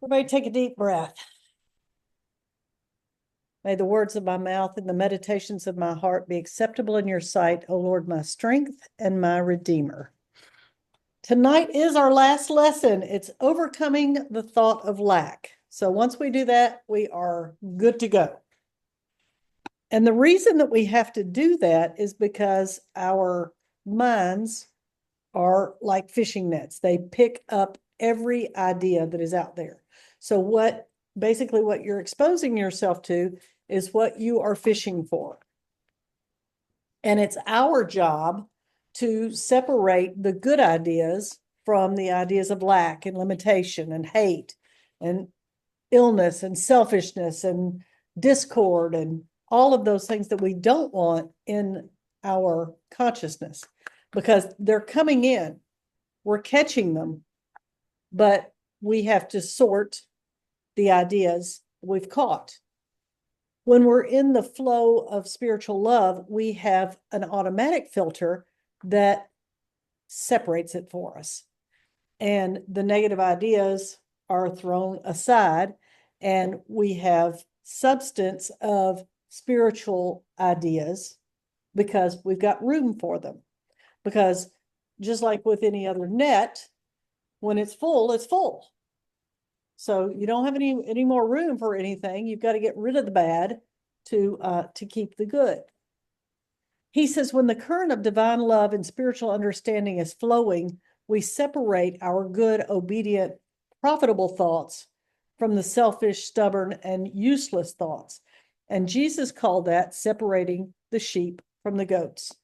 Everybody take a deep breath. May the words of my mouth and the meditations of my heart be acceptable in your sight, O Lord, my strength and my redeemer. Tonight is our last lesson. It's overcoming the thought of lack. So once we do that, we are good to go. And the reason that we have to do that is because our minds are like fishing nets. They pick up every idea that is out there. So what you're exposing yourself to is what you are fishing for. And it's our job to separate the good ideas from the ideas of lack and limitation and hate and illness and selfishness and discord and all of those things that we don't want in our consciousness, because they're coming in. We're catching them, but we have to sort the ideas we've caught. When we're in the flow of spiritual love, we have an automatic filter that separates it for us. And the negative ideas are thrown aside, and we have substance of spiritual ideas because we've got room for them. Because just like with any other net, when it's full, it's full. So you don't have any more room for anything. You've got to get rid of the bad to keep the good. He says, when the current of divine love and spiritual understanding is flowing, we separate our good, obedient, profitable thoughts from the selfish, stubborn, and useless thoughts. And Jesus called that separating the sheep from the goats.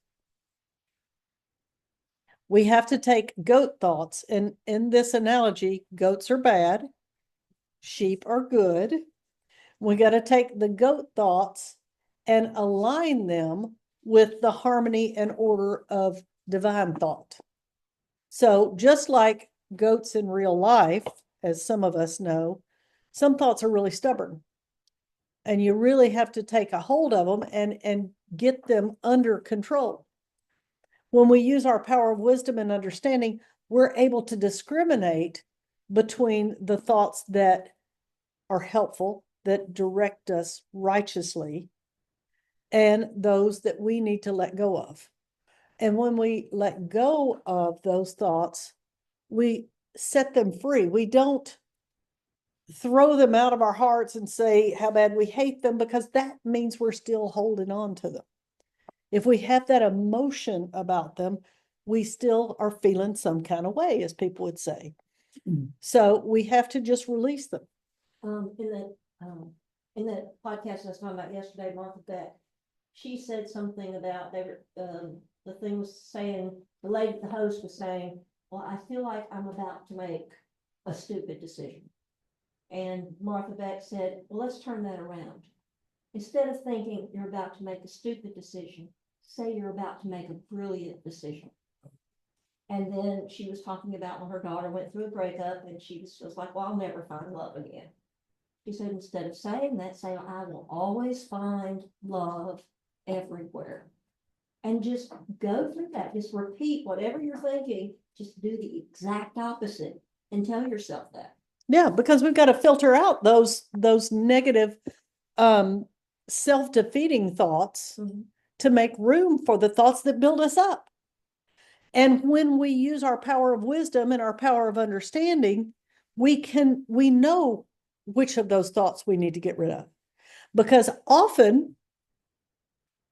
We have to take goat thoughts, and in this analogy, goats are bad, sheep are good. We got to take the goat thoughts and align them with the harmony and order of divine thought. So just like goats in real life, as some of us know, some thoughts are really stubborn. And you really have to take a hold of them and get them under control. When we use our power of wisdom and understanding, we're able to discriminate between the thoughts that are helpful, that direct us righteously, and those that we need to let go of. And when we let go of those thoughts, we set them free. We don't throw them out of our hearts and say how bad we hate them, because that means we're still holding on to them. If we have that emotion about them, we still are feeling some kind of way, as people would say. So we have to just release them. In that podcast I was talking about yesterday, Martha Beck, she said something about the thing was saying, the host was saying, well, I feel like I'm about to make a stupid decision. And Martha Beck said, well, let's turn that around. Instead of thinking you're about to make a stupid decision, say you're about to make a brilliant decision. And then she was talking about when her daughter went through a breakup, and she was just like, well, I'll never find love again. She said, instead of saying that, say, I will always find love everywhere. And just go through that. Just repeat whatever you're thinking. Just do the exact opposite and tell yourself that. Yeah, because we've got to filter out those negative self-defeating thoughts to make room for the thoughts that build us up. And when we use our power of wisdom and our power of understanding, we know which of those thoughts we need to get rid of. Because often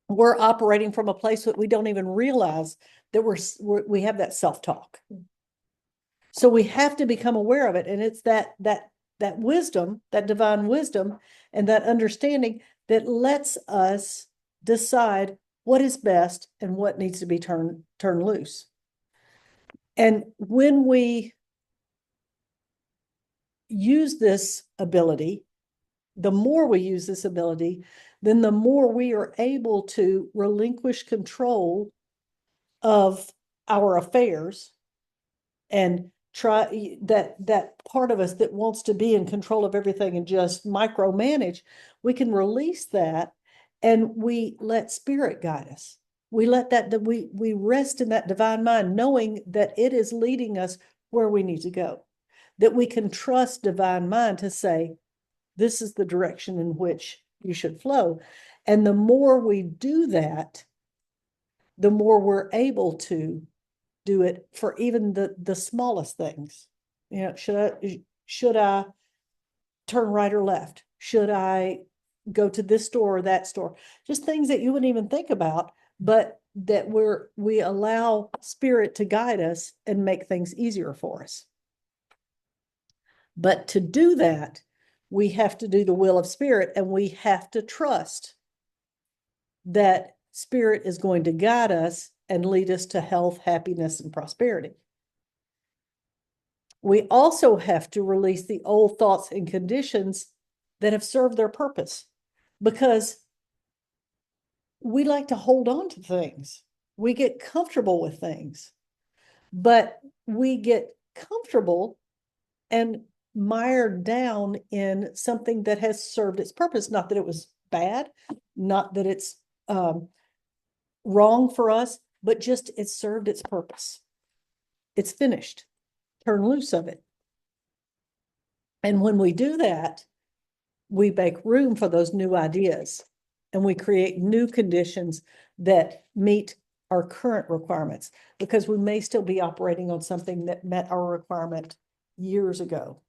we're operating from a place that we don't even realize that we have that self-talk. So we have to become aware of it. And it's that wisdom, that divine wisdom and that understanding that lets us decide what is best and what needs to be turned loose. And when we use this ability, the more we use this ability, then the more we are able to relinquish control of our affairs and try that part of us that wants to be in control of everything and just micromanage. We can release that, and we let spirit guide us. We let we rest in that divine mind, knowing that it is leading us where we need to go. that we can trust divine mind to say, this is the direction in which you should flow. And the more we do that, the more we're able to do it for even the smallest things. You know, should I turn right or left? Should I go to this store or that store? Just things that you wouldn't even think about, but that we allow spirit to guide us and make things easier for us. But to do that, we have to do the will of spirit, and we have to trust that spirit is going to guide us and lead us to health, happiness, and prosperity. We also have to release the old thoughts and conditions that have served their purpose, because we like to hold on to things. We get comfortable with things, but we get comfortable and mired down in something that has served its purpose. Not that it was bad, not that it's wrong for us, but just it served its purpose. It's finished. Turn loose of it. And when we do that, we make room for those new ideas, and we create new conditions that meet our current requirements, because we may still be operating on something that met our requirement years ago.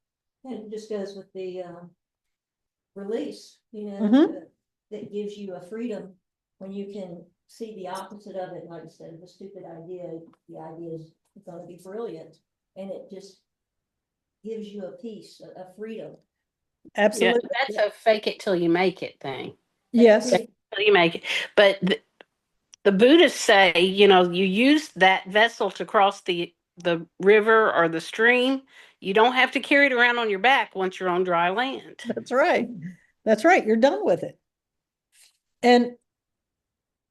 And it just goes with the release, you know, Mhm. that gives you a freedom when you can see the opposite of it. Like I said, the stupid idea, the idea is going to be brilliant, and it just gives you a peace, a freedom. Yeah, Absolutely. that's a fake it till you make it thing. Yes. Till you make it. But the Buddhists say, you know, you use that vessel to cross the river or the stream. You don't have to carry it around on your back once you're on dry land. That's right. That's right. You're done with it. And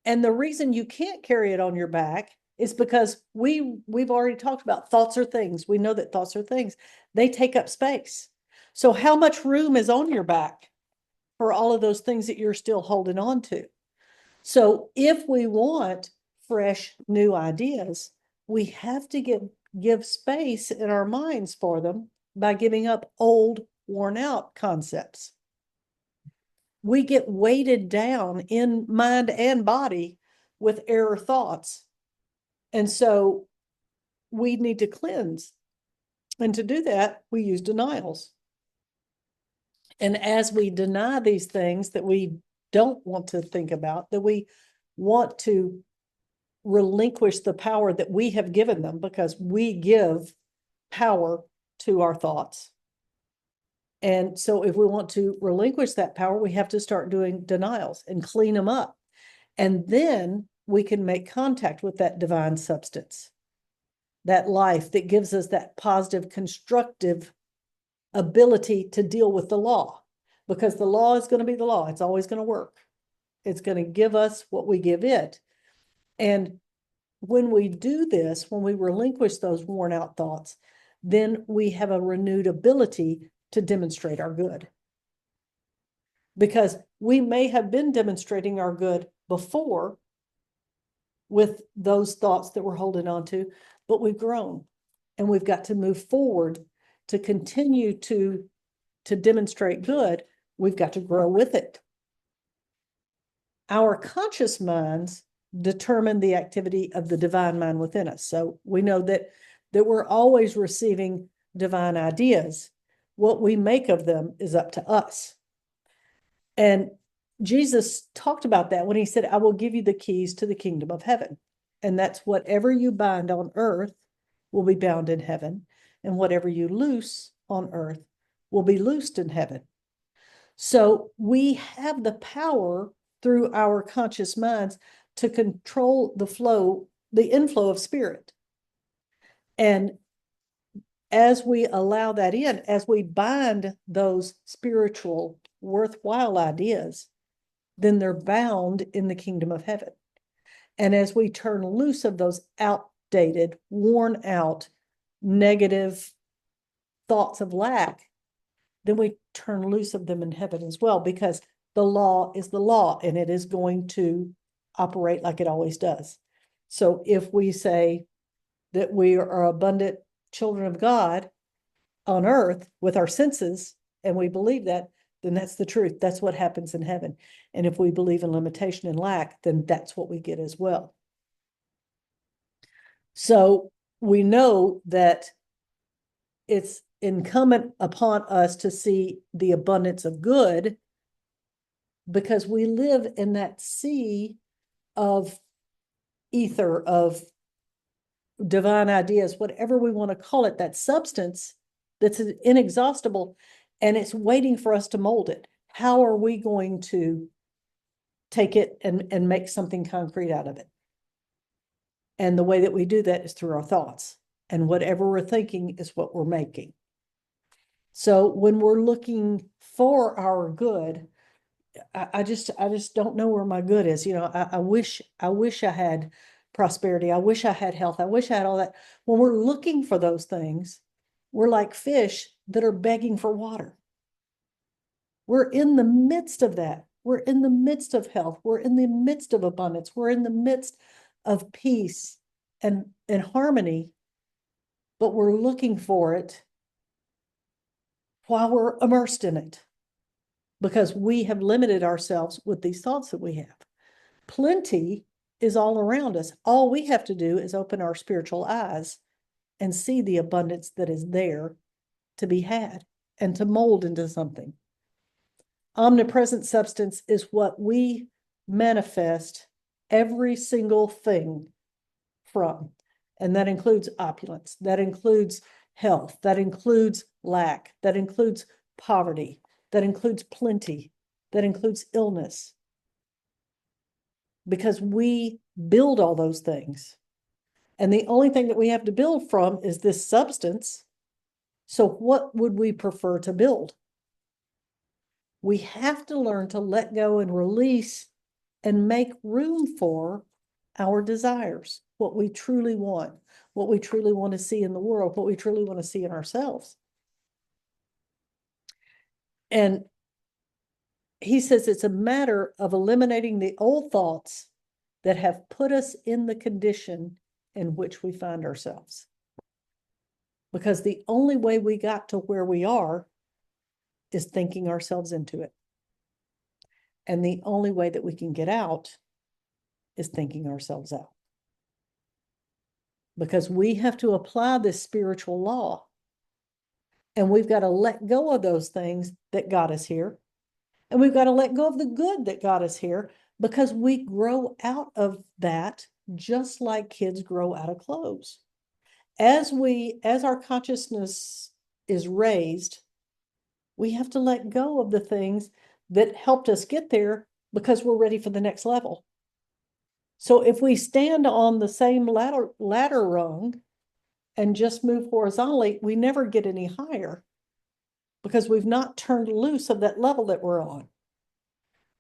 the reason you can't carry it on your back is because we've already talked about thoughts are things. We know that thoughts are things. They take up space. So how much room is on your back for all of those things that you're still holding on to? So if we want fresh new ideas, we have to give space in our minds for them by giving up old, worn out concepts. We get weighted down in mind and body with error thoughts. And so we need to cleanse. And to do that, we use denials. And as we deny these things that we don't want to think about, that we want to relinquish the power that we have given them, because we give power to our thoughts. And so if we want to relinquish that power, we have to start doing denials and clean them up. And then we can make contact with that divine substance, that life that gives us that positive, constructive ability to deal with the law, because the law is going to be the law. It's always going to work. It's going to give us what we give it. And when we do this, when we relinquish those worn out thoughts, then we have a renewed ability to demonstrate our good. Because we may have been demonstrating our good before with those thoughts that we're holding on to, but we've grown and we've got to move forward to continue to demonstrate good. We've got to grow with it. Our conscious minds determine the activity of the divine mind within us. So we know that we're always receiving divine ideas. What we make of them is up to us. And Jesus talked about that when he said, I will give you the keys to the kingdom of heaven. And that's whatever you bind on earth will be bound in heaven, and whatever you loose on earth will be loosed in heaven. So we have the power through our conscious minds to control the flow, the inflow of spirit. And as we allow that in, as we bind those spiritual, worthwhile ideas, then they're bound in the kingdom of heaven. And as we turn loose of those outdated, worn out, negative thoughts of lack, then we turn loose of them in heaven as well, because the law is the law and it is going to operate like it always does. So if we say that we are abundant children of God, on earth with our senses and we believe that, then that's the truth. That's what happens in heaven. And if we believe in limitation and lack, then that's what we get as well. So we know that it's incumbent upon us to see the abundance of good because we live in that sea of ether, of divine ideas, whatever we want to call it, that substance that's inexhaustible, and it's waiting for us to mold it. How are we going to take it and make something concrete out of it? And the way that we do that is through our thoughts. And whatever we're thinking is what we're making. So when we're looking for our good, I just don't know where my good is. You know, I wish I had prosperity. I wish I had health. I wish I had all that. When we're looking for those things, we're like fish that are begging for water. We're in the midst of that. We're in the midst of health. We're in the midst of abundance. We're in the midst of peace and harmony, but we're looking for it while we're immersed in it because we have limited ourselves with these thoughts that we have. Plenty is all around us. All we have to do is open our spiritual eyes and see the abundance that is there to be had and to mold into something. Omnipresent substance is what we manifest every single thing from. And that includes opulence, that includes health, that includes lack, that includes poverty, that includes plenty, that includes illness. Because we build all those things. And the only thing that we have to build from is this substance. So what would we prefer to build? We have to learn to let go and release and make room for our desires, what we truly want, what we truly want to see in the world, what we truly want to see in ourselves. And he says it's a matter of eliminating the old thoughts that have put us in the condition in which we find ourselves. Because the only way we got to where we are is thinking ourselves into it. And the only way that we can get out is thinking ourselves out. Because we have to apply this spiritual law. And we've got to let go of those things that got us here. And we've got to let go of the good that got us here because we grow out of that just like kids grow out of clothes. As our consciousness is raised, we have to let go of the things that helped us get there because we're ready for the next level. So if we stand on the same ladder rung and just move horizontally, we never get any higher because we've not turned loose of that level that we're on.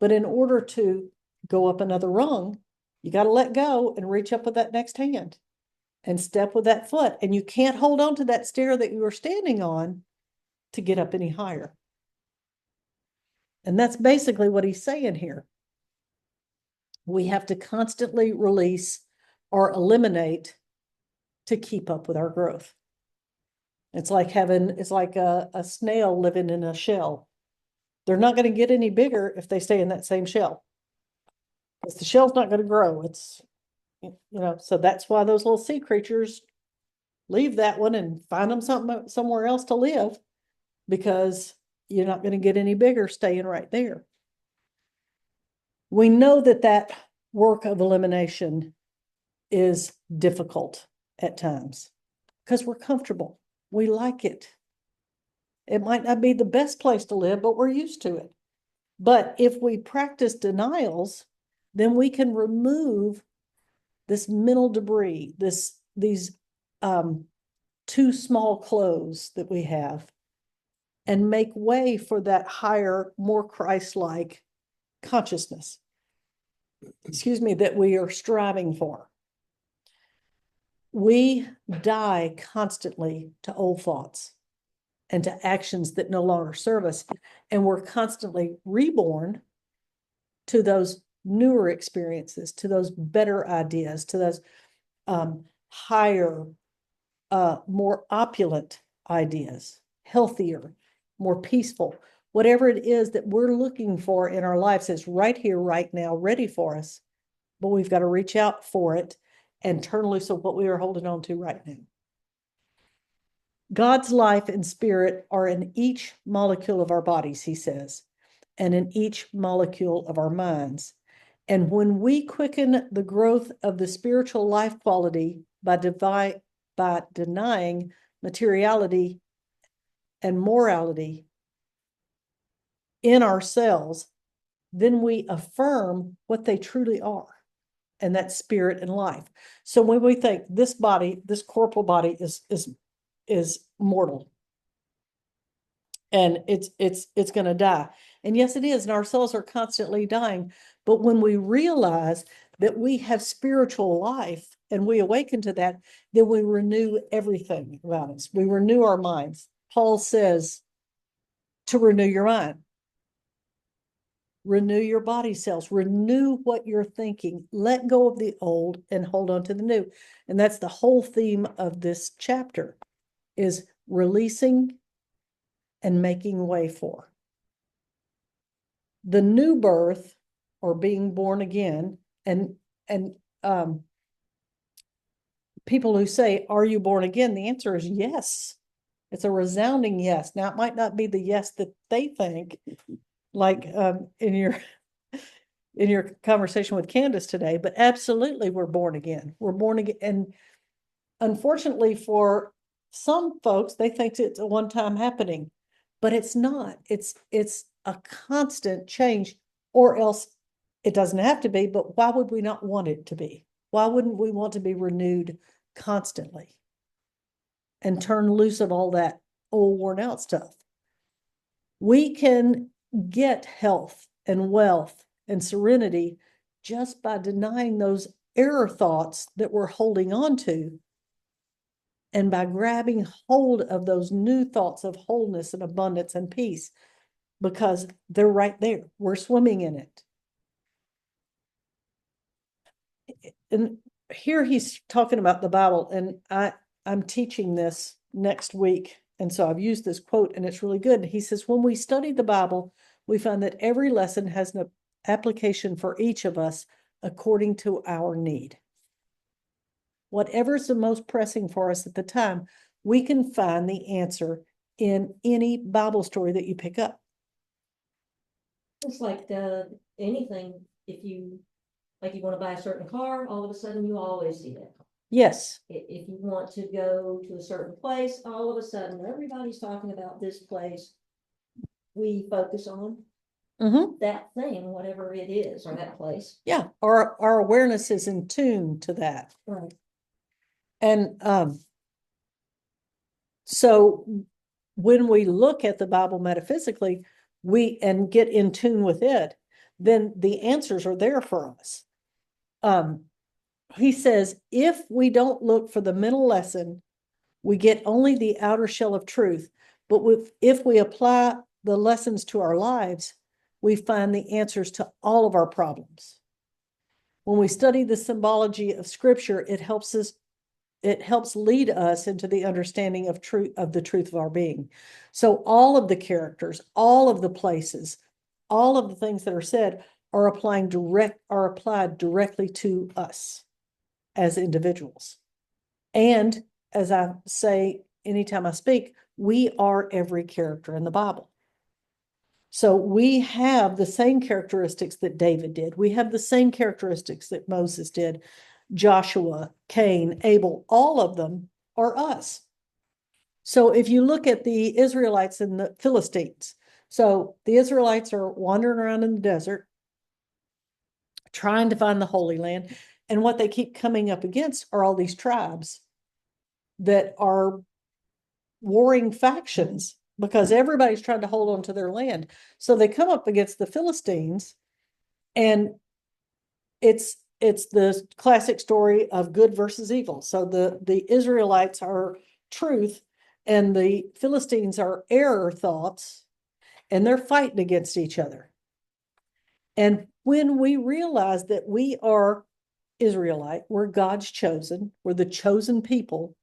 But in order to go up another rung, you got to let go and reach up with that next hand and step with that foot. And you can't hold on to that stair that you were standing on to get up any higher. And that's basically what he's saying here. We have to constantly release or eliminate to keep up with our growth. It's like a snail living in a shell. They're not going to get any bigger if they stay in that same shell. Because the shell's not going to grow. It's, so that's why those little sea creatures leave that one and find them somewhere else to live, because you're not going to get any bigger staying right there. We know that work of elimination is difficult at times because we're comfortable. We like it. It might not be the best place to live, but we're used to it. But if we practice denials, then we can remove this mental debris, these too small clothes that we have, and make way for that higher, more Christ-like consciousness, that we are striving for. We die constantly to old thoughts and to actions that no longer serve us, and we're constantly reborn to those newer experiences, to those better ideas, to those higher, more opulent ideas. healthier, more peaceful. Whatever it is that we're looking for in our lives is right here, right now, ready for us. But we've got to reach out for it and turn loose of what we are holding on to right now. God's life and spirit are in each molecule of our bodies, he says, and in each molecule of our minds. And when we quicken the growth of the spiritual life quality by denying materiality and morality in ourselves, then we affirm what they truly are, and that's spirit and life. So when we think this body, this corporal body is mortal, and it's going to die. And yes, it is. And our souls are constantly dying. But when we realize that we have spiritual life and we awaken to that, then we renew everything about us. We renew our minds. Paul says to renew your mind, renew your body cells, renew what you're thinking, let go of the old and hold on to the new. And that's the whole theme of this chapter, is releasing and making way for. The new birth, or being born again, and people who say, are you born again? The answer is yes. It's a resounding yes. Now, it might not be the yes that they think, like in your conversation with Candace today, but absolutely we're born again. We're born again. And unfortunately for some folks, they think it's a one-time happening, but it's not. It's a constant change, or else it doesn't have to be, but why would we not want it to be? Why wouldn't we want to be renewed constantly and turn loose of all that old worn out stuff? We can get health and wealth and serenity just by denying those error thoughts that we're holding on to, and by grabbing hold of those new thoughts of wholeness and abundance and peace, because they're right there. We're swimming in it. And here he's talking about the Bible, and I'm teaching this next week. And so I've used this quote, and it's really good. He says, when we study the Bible, we find that every lesson has an application for each of us according to our need. Whatever's the most pressing for us at the time, we can find the answer in any Bible story that you pick up. It's like anything, if you want to buy a certain car, all of a sudden you always see that. Yes. If you want to go to a certain place, all of a sudden everybody's talking about this place. We focus on that thing, whatever it is, or that place. Yeah, our awareness is in tune to that. Right. And so when we look at the Bible metaphysically, and get in tune with it, then the answers are there for us. He says, if we don't look for the middle lesson, we get only the outer shell of truth. But if we apply the lessons to our lives, we find the answers to all of our problems. When we study the symbology of Scripture, it helps lead us into the understanding of the truth of our being. So all of the characters, all of the places, all of the things that are said are applied directly to us as individuals. And as I say anytime I speak, we are every character in the Bible. So we have the same characteristics that David did. We have the same characteristics that Moses did. Joshua, Cain, Abel, all of them are us. So if you look at the Israelites and the Philistines, so the Israelites are wandering around in the desert, trying to find the Holy Land. And what they keep coming up against are all these tribes that are warring factions, because everybody's trying to hold on to their land. So they come up against the Philistines, and it's the classic story of good versus evil. So the Israelites are truth, and the Philistines are error thoughts, and they're fighting against each other. And when we realize that we are Israelite, we're God's chosen, we're the chosen people,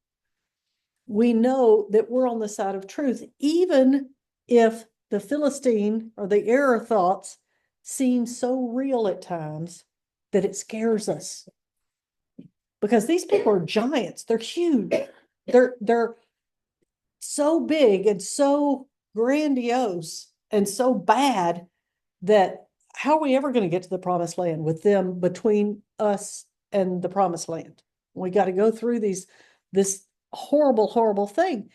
we know that we're on the side of truth, even if the Philistine or the error thoughts seem so real at times that it scares us. Because these people are giants, they're huge. They're so big and so grandiose and so bad that how are we ever going to get to the promised land with them between us and the promised land? We got to go through this horrible, horrible thing.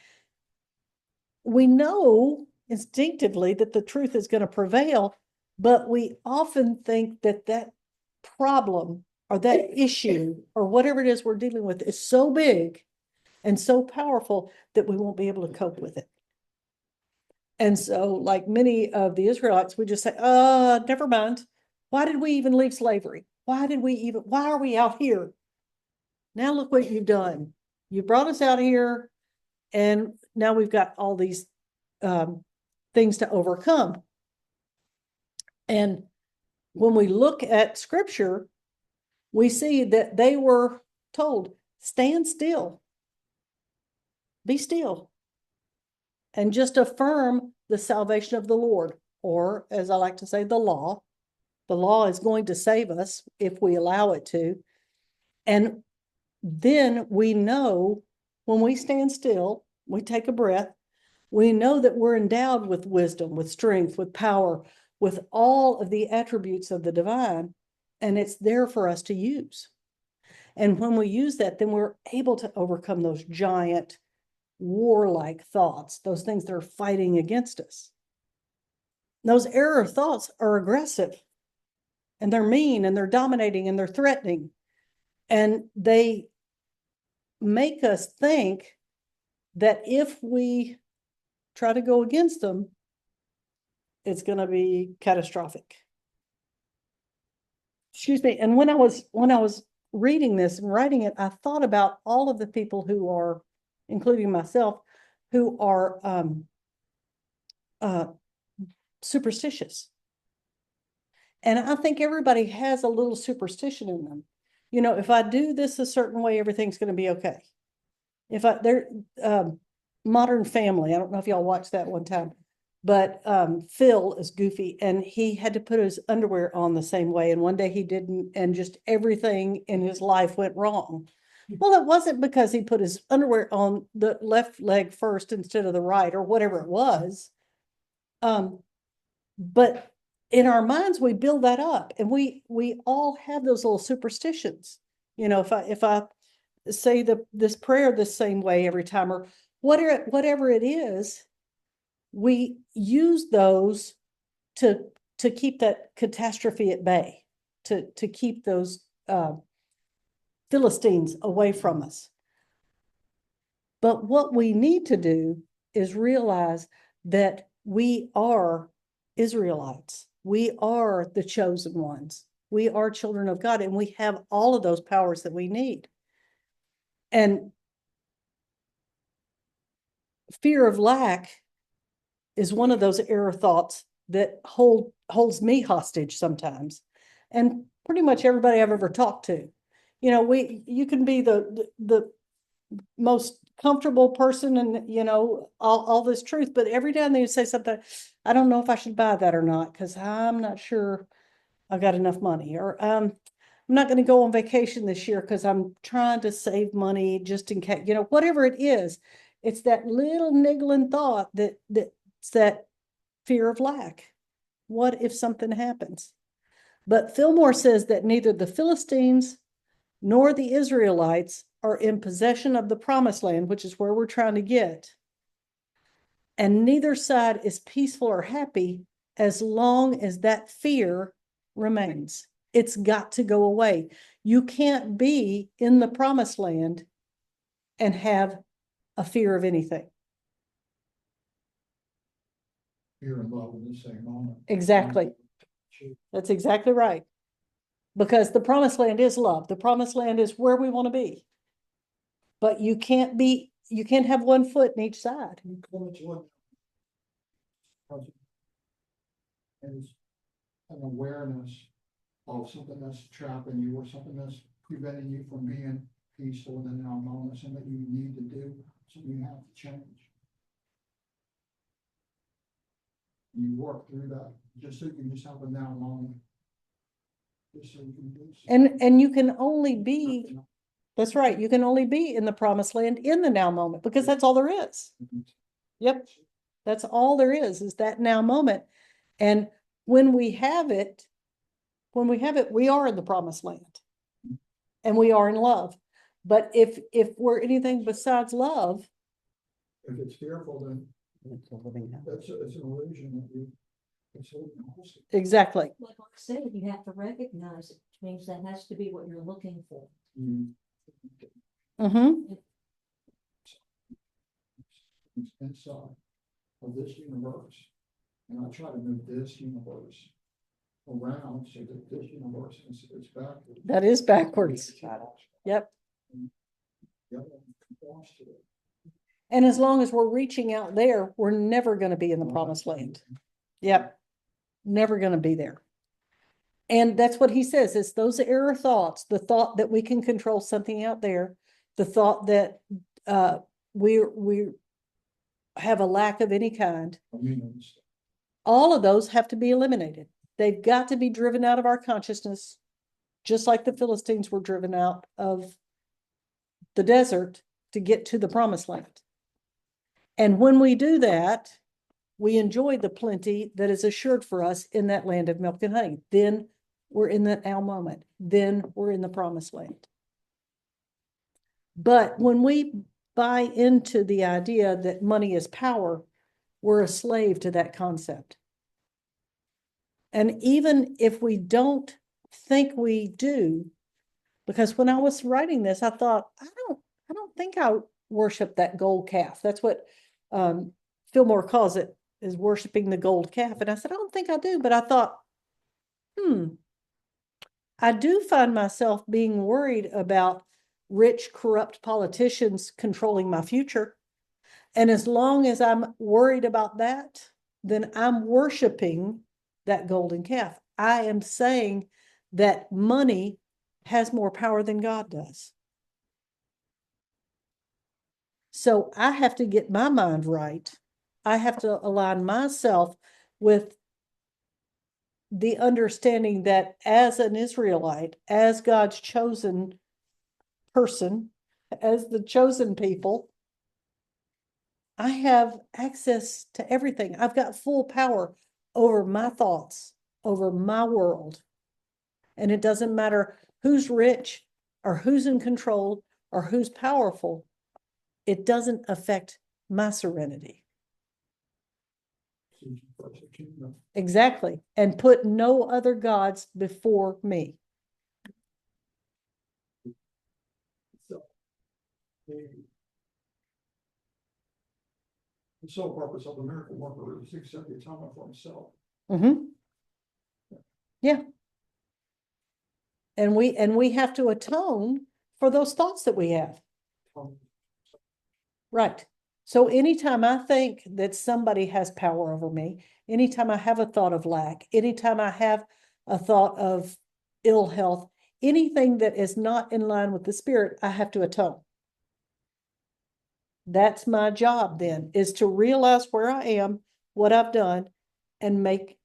We know instinctively that the truth is going to prevail, but we often think that that problem or that issue or whatever it is we're dealing with is so big and so powerful that we won't be able to cope with it. And so, like many of the Israelites, we just say, never mind. Why did we even leave slavery? Why are we out here? Now look what you've done. You brought us out here, and now we've got all these things to overcome. And when we look at scripture, we see that they were told, stand still, be still, and just affirm the salvation of the Lord, or as I like to say, the law. The law is going to save us if we allow it to. And then we know when we stand still, we take a breath, we know that we're endowed with wisdom, with strength, with power, with all of the attributes of the divine, and it's there for us to use. And when we use that, then we're able to overcome those giant warlike thoughts, those things that are fighting against us. Those error thoughts are aggressive, and they're mean, and they're dominating, and they're threatening, and they make us think that if we try to go against them, it's going to be catastrophic. Excuse me. And when I was reading this and writing it, I thought about all of the people who are, including myself, who are superstitious. And I think everybody has a little superstition in them. You know, if I do this a certain way, everything's going to be okay. If Modern Family, I don't know if y'all watched that one time, but Phil is goofy, and he had to put his underwear on the same way, and one day he didn't, and just everything in his life went wrong. Well, it wasn't because he put his underwear on the left leg first instead of the right, or whatever it was. But in our minds, we build that up, and we all have those little superstitions. You know, if I say this prayer the same way every time, or whatever it is, we use those to keep that catastrophe at bay, to keep those Philistines away from us. But what we need to do is realize that we are Israelites. We are the chosen ones. We are children of God, and we have all of those powers that we need. And fear of lack is one of those error thoughts that holds me hostage sometimes, and pretty much everybody I've ever talked to. You know, you can be the most comfortable person, and you know all this truth, but every now and then you say something, I don't know if I should buy that or not because I'm not sure I've got enough money, or I'm not going to go on vacation this year because I'm trying to save money just in case, you know, whatever it is. It's that little niggling thought that's that fear of lack. What if something happens? But Fillmore says that neither the Philistines nor the Israelites are in possession of the promised land, which is where we're trying to get. And neither side is peaceful or happy as long as that fear remains. It's got to go away. You can't be in the promised land and have a fear of anything. Fear and love in the same moment. Exactly. That's exactly right. Because the promised land is love. The promised land is where we want to be. But you can't have one foot in each side. Is an awareness of something that's trapping you, or something that's preventing you from being peaceful in the now moments, and that you need to do, So you have to change. You work through that, just so you can just have a now moment. Just so you can do. And you can only be, that's right, you can only be in the promised land in the now moment, because that's all there is. Yep, that's all there is that now moment. And when we have it, we are in the promised land. And we are in love. But if we're anything besides love, If it's fearful, then it's a living hell. it's an illusion that you. It's holding hostage. Exactly. Like I said, you have to recognize it, which means that has to be what you're looking for. Mm. Mm-hmm. It's inside of this universe. And I try to move this universe around so that this universe is backwards. That is backwards. Yep. The other one conforms to it. And as long as we're reaching out there, we're never going to be in the promised land. Yep. Never going to be there. And that's what he says. It's those error thoughts, the thought that we can control something out there, the thought that we have a lack of any kind. I mean, All of those have to be eliminated. They've got to be driven out of our consciousness, just like the Philistines were driven out of the desert to get to the promised land. And when we do that, we enjoy the plenty that is assured for us in that land of milk and honey. Then we're in that now moment. Then we're in the promised land. But when we buy into the idea that money is power, we're a slave to that concept. And even if we don't think we do, because when I was writing this, I thought, I don't think I worship that gold calf. That's what Fillmore calls it, is worshiping the gold calf. And I said, I don't think I do. But I thought, I do find myself being worried about rich, corrupt politicians controlling my future. And as long as I'm worried about that, then I'm worshiping that golden calf. I am saying that money has more power than God does. So I have to get my mind right. I have to align myself with the understanding that as an Israelite, as God's chosen person, as the chosen people, I have access to everything. I've got full power over my thoughts, over my world. And it doesn't matter who's rich or who's in control or who's powerful. It doesn't affect my serenity. Exactly. And put no other gods before me. So, the sole purpose of the miracle worker is to accept the atonement for himself. Mm-hmm. Yeah. And we have to atone for those thoughts that we have. Right. So anytime I think that somebody has power over me, anytime I have a thought of lack, anytime I have a thought of ill health, anything that is not in line with the spirit, I have to atone. That's my job then, is to realize where I am, what I've done, and make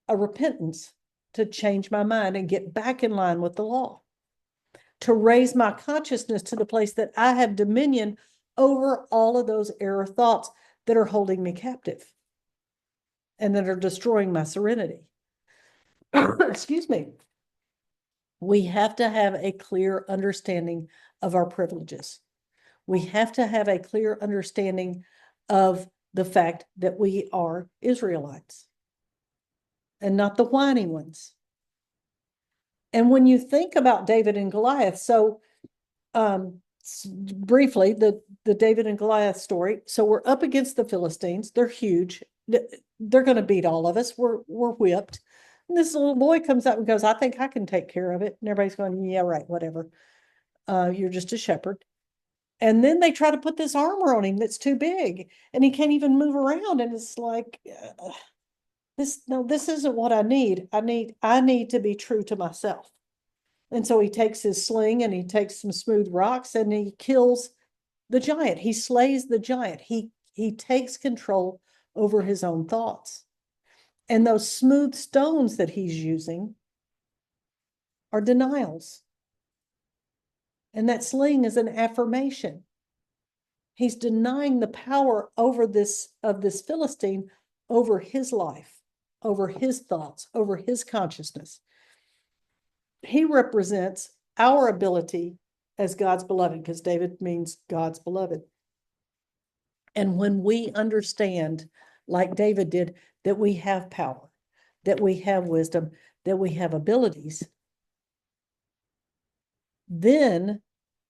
a repentance to change my mind and get back in line with the law. To raise my consciousness to the place that I have dominion over all of those error thoughts that are holding me captive and that are destroying my serenity. Excuse me. We have to have a clear understanding of our privileges. We have to have a clear understanding of the fact that we are Israelites and not the whiny ones. And when you think about David and Goliath, so briefly, the David and Goliath story. So we're up against the Philistines. They're huge. They're going to beat all of us. We're whipped. And this little boy comes up and goes, I think I can take care of it. And everybody's going, yeah, right, whatever. You're just a shepherd. And then they try to put this armor on him that's too big, and he can't even move around. And it's like, this isn't what I need. I need to be true to myself. And so he takes his sling and he takes some smooth rocks and he kills the giant. He slays the giant. He takes control over his own thoughts. And those smooth stones that he's using are denials. And that sling is an affirmation. He's denying the power over this Philistine over his life, over his thoughts, over his consciousness. He represents our ability as God's beloved, because David means God's beloved. And when we understand, like David did, that we have power, that we have wisdom, that we have abilities, then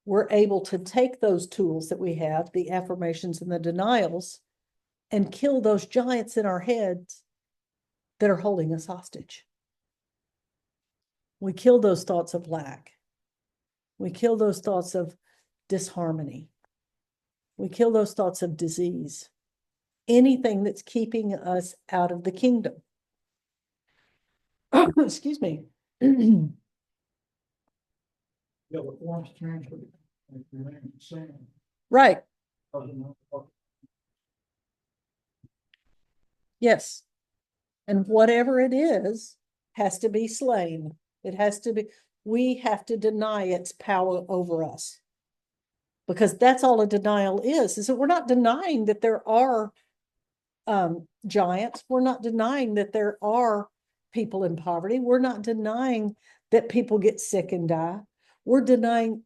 we're able to take those tools that we have, the affirmations and the denials, and kill those giants in our heads that are holding us hostage. We kill those thoughts of lack. We kill those thoughts of disharmony. We kill those thoughts of disease. Anything that's keeping us out of the kingdom. Excuse me. Yeah, the forms change, but it remains the same. Right. Doesn't matter what. Yes. And whatever it is has to be slain. It has to be, we have to deny its power over us. Because that's all a denial is that we're not denying that there are giants. We're not denying that there are people in poverty. We're not denying that people get sick and die. We're denying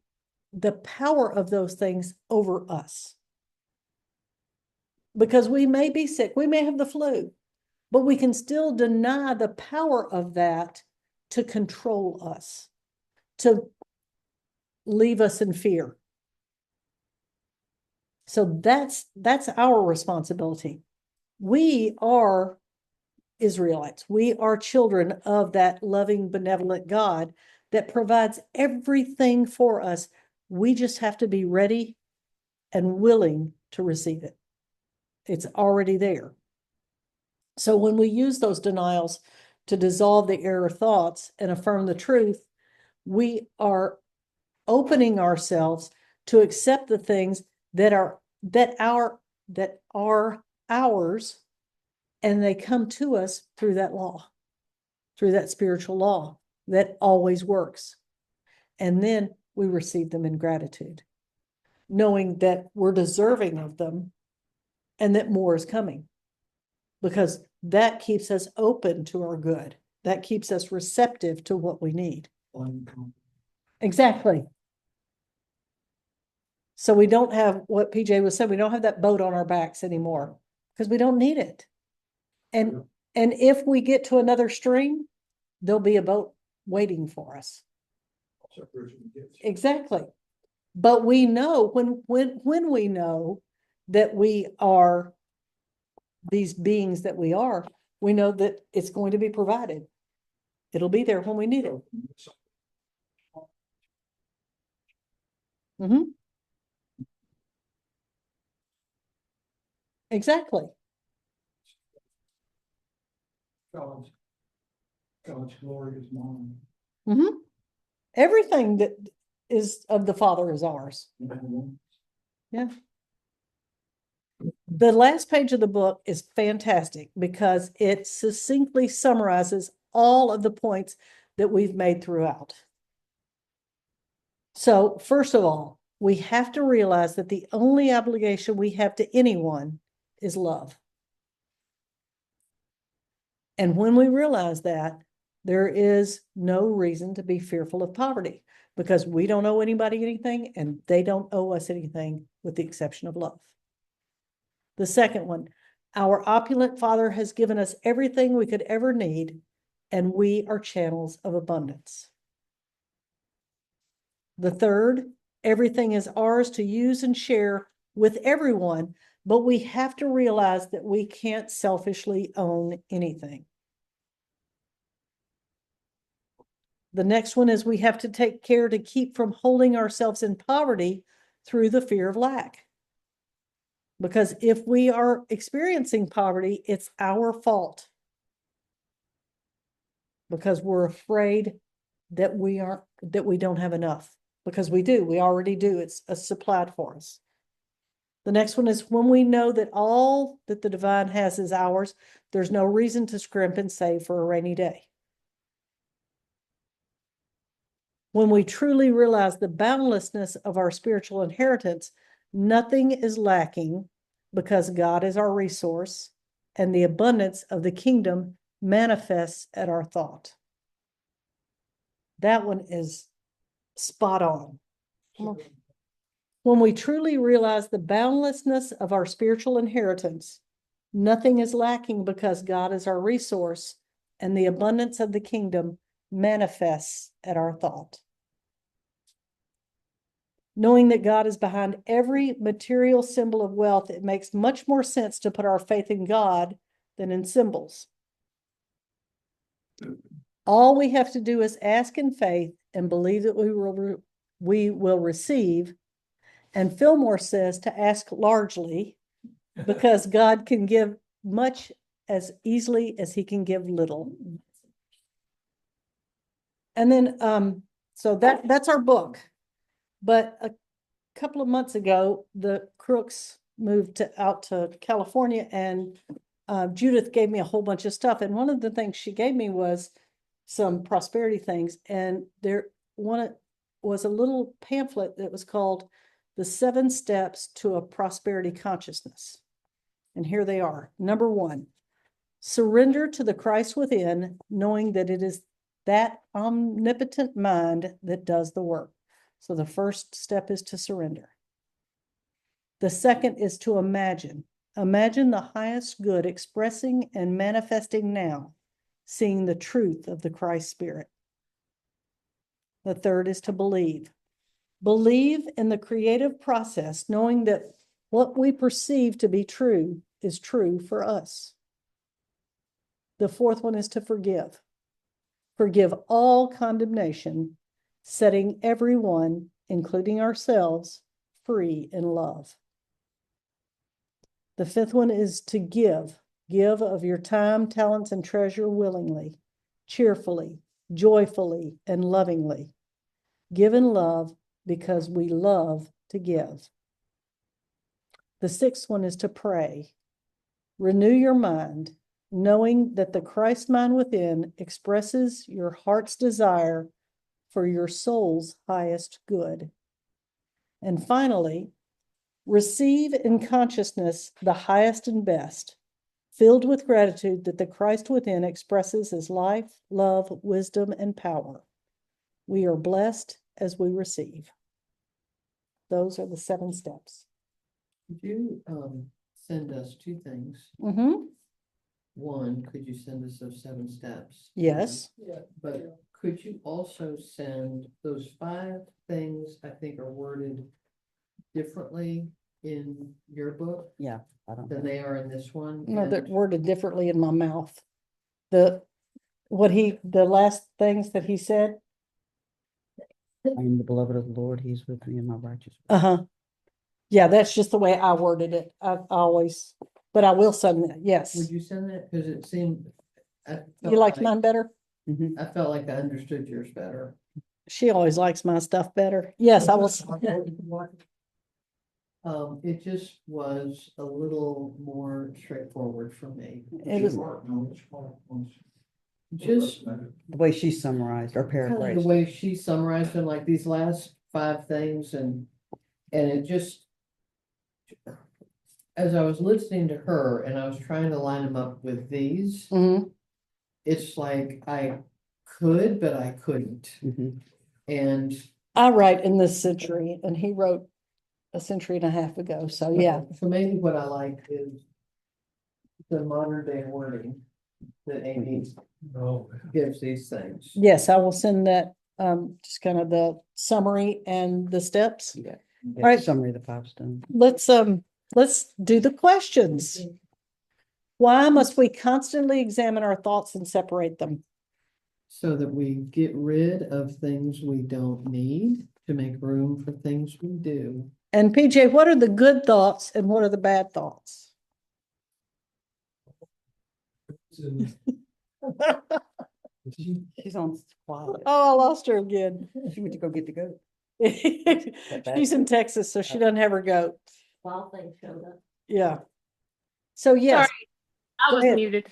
the power of those things over us. Because we may be sick, we may have the flu, but we can still deny the power of that to control us, to leave us in fear. So that's our responsibility. We are Israelites. We are children of that loving, benevolent God that provides everything for us. We just have to be ready and willing to receive it. It's already there. So when we use those denials to dissolve the error thoughts and affirm the truth, we are opening ourselves to accept the things that are ours, and they come to us through that law, through that spiritual law that always works. And then we receive them in gratitude, knowing that we're deserving of them and that more is coming, because that keeps us open to our good. That keeps us receptive to what we need. Exactly. So we don't have what PJ was saying, we don't have that boat on our backs anymore because we don't need it. And if we get to another stream, there'll be a boat waiting for us. Exactly. But we know when we know that we are these beings that we are, we know that it's going to be provided. It'll be there when we need it. Mm-hmm. Exactly. God's glory is mine. Mm-hmm. Everything that is of the Father is ours. Yeah. The last page of the book is fantastic because it succinctly summarizes all of the points that we've made throughout. So, first of all, we have to realize that the only obligation we have to anyone is love. And when we realize that, there is no reason to be fearful of poverty because we don't owe anybody anything and they don't owe us anything with the exception of love. The second one, our opulent Father has given us everything we could ever need, and we are channels of abundance. The third, everything is ours to use and share with everyone, but we have to realize that we can't selfishly own anything. The next one is we have to take care to keep from holding ourselves in poverty through the fear of lack. Because if we are experiencing poverty, it's our fault. Because we're afraid that we don't have enough. Because we do, we already do. It's supplied for us. The next one is when we know that all that the divine has is ours, there's no reason to scrimp and save for a rainy day. When we truly realize the boundlessness of our spiritual inheritance, nothing is lacking because God is our resource and the abundance of the kingdom manifests at our thought. That one is spot on. When we truly realize the boundlessness of our spiritual inheritance, nothing is lacking because God is our resource and the abundance of the kingdom manifests at our thought. Knowing that God is behind every material symbol of wealth, it makes much more sense to put our faith in God than in symbols. All we have to do is ask in faith and believe that we will receive. And Fillmore says to ask largely because God can give much as easily as he can give little. And then, so that's our book. But a couple of months ago, the Crooks moved out to California, and Judith gave me a whole bunch of stuff. And one of the things she gave me was some prosperity things. And there was a little pamphlet that was called The 7 Steps to a Prosperity Consciousness. And here they are. Number 1, surrender to the Christ within, knowing that it is that omnipotent mind that does the work. So the first step is to surrender. The second is to imagine. Imagine the highest good expressing and manifesting now, seeing the truth of the Christ Spirit. The third is to believe. Believe in the creative process, knowing that what we perceive to be true is true for us. The fourth one is to forgive. Forgive all condemnation, setting everyone, including ourselves, free in love. The fifth one is to give. Give of your time, talents, and treasure willingly, cheerfully, joyfully, and lovingly. Give in love because we love to give. The sixth one is to pray. Renew your mind, knowing that the Christ mind within expresses your heart's desire for your soul's highest good. And finally, receive in consciousness the highest and best, filled with gratitude that the Christ within expresses as life, love, wisdom, and power. We are blessed as we receive. Those are the 7 steps. Could you send us 2 things? Mm-hmm. One, could you send us those 7 steps? Yes. But could you also send those 5 things I think are worded differently in your book Yeah, I don't than know. they are in this one? No, they're And- worded differently in my mouth. The last things that he said. I am the beloved of the Lord, he's with me in my righteous. Uh-huh. Yeah, that's just the way I worded it. I always, but I will send that, yes. Would you send that? Because it seemed. I You felt liked like- mine better? Mhm. I felt like I understood yours better. She always likes my stuff better. Yes, I will. It just was a little more straightforward for me. It was, Just The way she summarized or kind of the paraphrased. way she summarized them, like these last 5 things, and it just. As I was listening to her and I was trying to line them up with these, Mhm. it's like I could, but I couldn't. Mhm. And I write in this century and he wrote a century and a half ago. So yeah. so maybe what I like is the modern day wording that Amy gives these things. Yes, I will send that, just kind of the summary and the steps. Yeah. right. Summary of the 5 stones. Let's do the questions. Why must we constantly examine our thoughts and separate them? So that we get rid of things we don't need to make room for things we do. And PJ, what are the good thoughts and what are the bad thoughts? She's on quiet. Oh, I lost her again. She went to go get the goat. She's in Texas, so she doesn't have her goat. wild thing showed up. Yeah. So yes, I Go was ahead. muted.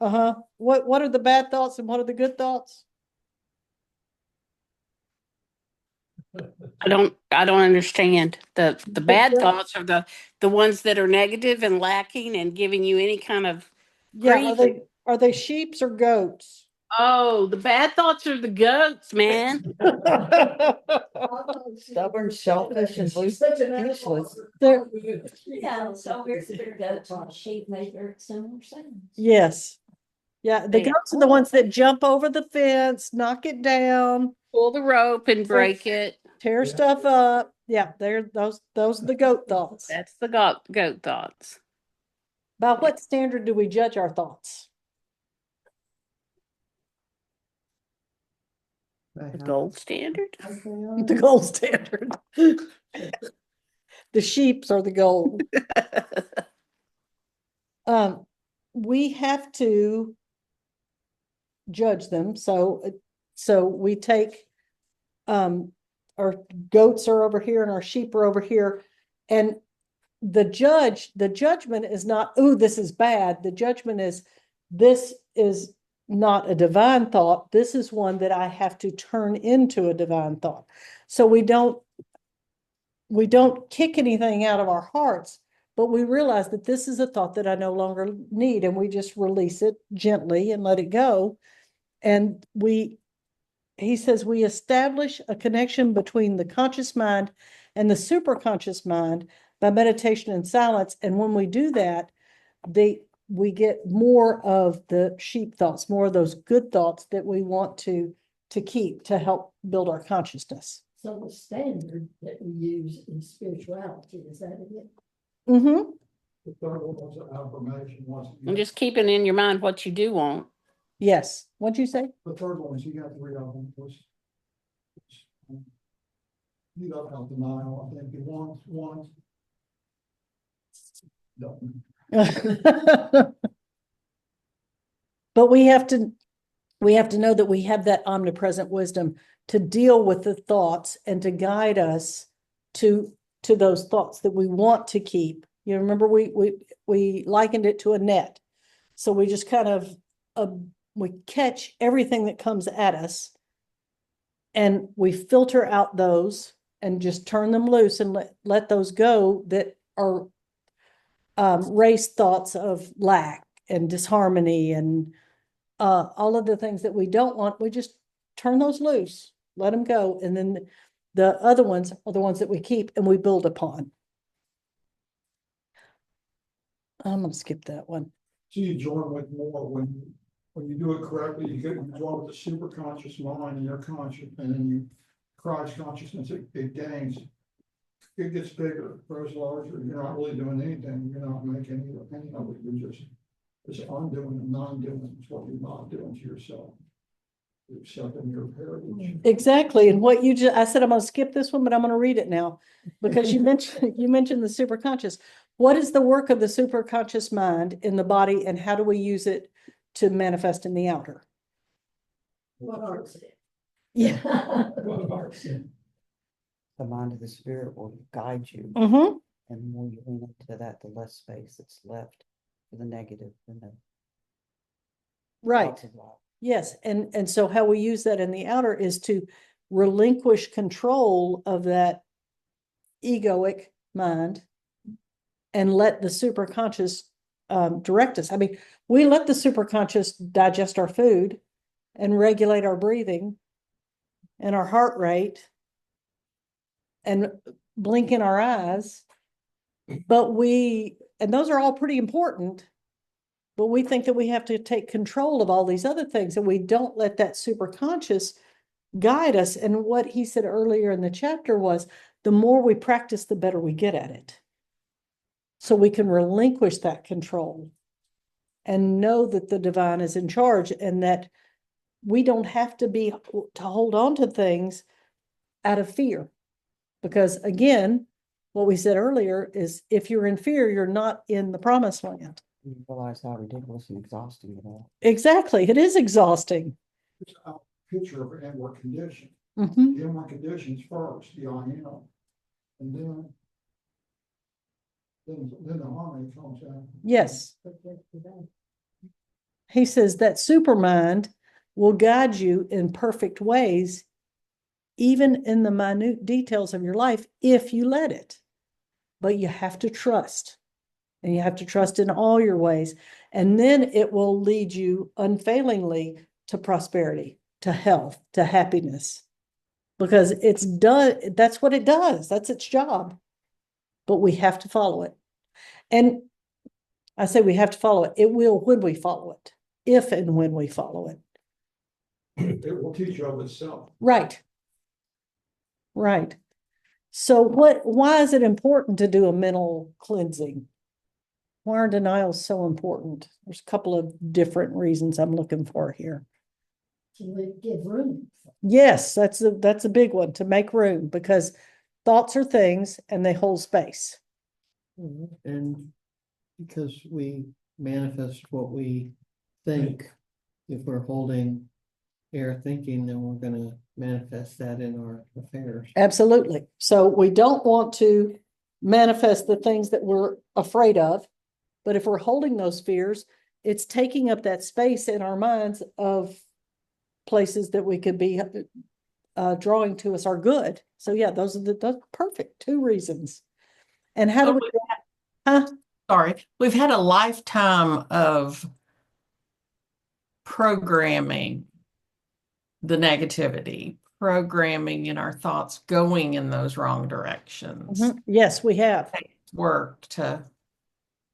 uh-huh. What are the bad thoughts and what are the good thoughts? I don't understand. The bad the- thoughts are the ones that are negative and lacking and giving you any kind of Yeah, grief. are they sheeps or goats? Oh, the bad thoughts are the goats, man. Stubborn, selfish, and useless. They're- Yeah, so here's the goats and sheep make very similar sounds. Yes. Yeah, the Yeah. goats are the ones that jump over the fence, knock it down, Pull the rope and break it. tear Yeah. stuff up. Yeah, those are the goat thoughts. That's the goat thoughts. By what standard do we judge our thoughts? The gold standard. The gold standard. The sheeps are the gold. We have to judge them, so we take, our goats are over here and our sheep are over here. And the judgment is not, oh, this is bad. The judgment is, this is not a divine thought. This is one that I have to turn into a divine thought. So we don't kick anything out of our hearts, but we realize that this is a thought that I no longer need, and we just release it gently and let it go. And he says we establish a connection between the conscious mind and the superconscious mind by meditation and silence. And when we do that, we get more of the sheep thoughts, more of those good thoughts that we want to keep to help build our consciousness. So the standard that we use in spirituality, is that it? Mm-hmm. The third one was an affirmation, And just keeping in your mind what you do want. Yes. What'd you say? the third one is you got three of them was. You don't have denial, I think you want. Don't. But we have to know that we have that omnipresent wisdom to deal with the thoughts and to guide us to those thoughts that we want to keep. You remember we likened it to a net. So we just kind of we catch everything that comes at us and we filter out those and just turn them loose and let those go that are race thoughts of lack and disharmony and all of the things that we don't want. We just turn those loose, let them go. And then the other ones are the ones that we keep and we build upon. I'm going to skip that one. So you join with more when you do it correctly, you join with the super conscious mind and your conscious, and then you Christ consciousness, it gains. It gets bigger, grows larger. You're not really doing anything. You're not making any of it. You're just undoing and non-doing is what you're not doing to yourself. You're accepting your heritage. Exactly. And what I said, I'm going to skip this one, but I'm going to read it now because you mentioned the superconscious. What is the work of the superconscious mind in the body and how do we use it to manifest in the outer? What art's it? Yeah. What art's it? The mind of the spirit will guide you. Mm-hmm. And the more you lean into that, the less space that's left for the negative and the Right. thoughts of life. Yes. And so how we use that in the outer is to relinquish control of that egoic mind and let the superconscious direct us. I mean, we let the superconscious digest our food and regulate our breathing and our heart rate and blink in our eyes. But and those are all pretty important, but we think that we have to take control of all these other things and we don't let that superconscious guide us. And what he said earlier in the chapter was the more we practice, the better we get at it. So we can relinquish that control and know that the divine is in charge and that we don't have to hold on to things out of fear. Because again, what we said earlier is if you're in fear, you're not in the promised land. You realize how ridiculous and exhausting it all. Exactly. It is exhausting. It's a picture of an inward condition. Mm-hmm. The inward conditions first, the I am. And then then the harmony comes out. Yes. Projected out. He says that supermind will guide you in perfect ways, even in the minute details of your life, if you let it. But you have to trust, and you have to trust in all your ways. And then it will lead you unfailingly to prosperity, to health, to happiness. Because it's done, that's what it does. That's its job. But we have to follow it. And I say we have to follow it. It will when we follow it, if and when we follow it. It will teach you of itself. Right. Right. So why is it important to do a mental cleansing? Why are denials so important? There's a couple of different reasons I'm looking for here. To give room. Yes, that's a big one, to make room, because thoughts are things and they hold space. And because we manifest what we think, if we're holding air thinking, then we're gonna manifest that in our affairs. Absolutely. So we don't want to manifest the things that we're afraid of. But if we're holding those fears, it's taking up that space in our minds of places that we could be drawing to us are good. So yeah, those are perfect 2 reasons. And how do we, huh? Sorry, we've had a lifetime of programming the negativity, programming in our thoughts going in those wrong directions. Yes, we have. Work to